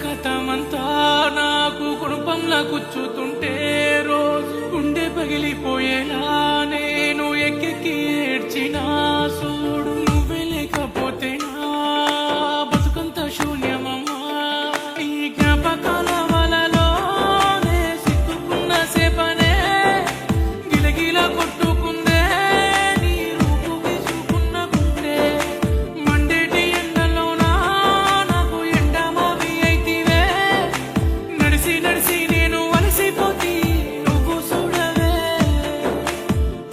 గతమంతా నాకు కుటుంబంలా కూర్చుతుంటే రోజు గుండె పగిలిపోయేలా నేను ఎక్కెక్కి ఏడ్చినా చూడు నువ్వే లేకపోతే నా బతుకంత శూన్యమమ్మా నీ జ్ఞాపకాల వలలోనే సిక్కుకున్న సేపనే గిలగిల కొట్టుకుందే నీ రూపు విసుకున్న గుండె మండేటి ఎండలోనా నాకు ఎండమావి అయితివే నడిసి నడిసి నేను అలసిపోతి నువ్వు చూడవే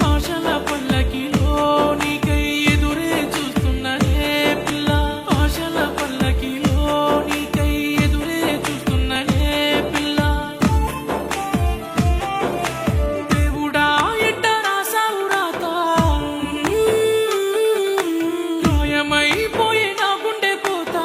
ఆశల పల్లకిలో నీకై ఎదురే చూస్తున్ననే పిల్ల ఆశల పల్లకిలో నీకై ఎదురే చూస్తున్ననే పిల్ల దేవుడా ఎట్ట రాసావు రాత గాయమైపోయి నా గుండె కోత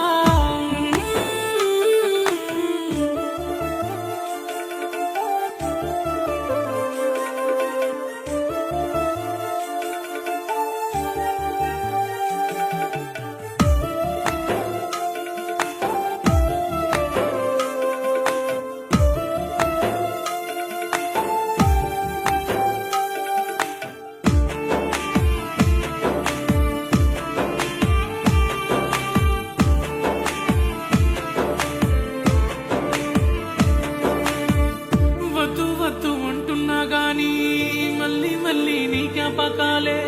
వద్దు వద్దు అంటున్నా గానీ మళ్ళీ మళ్ళీ నీ జ్ఞాపకాలే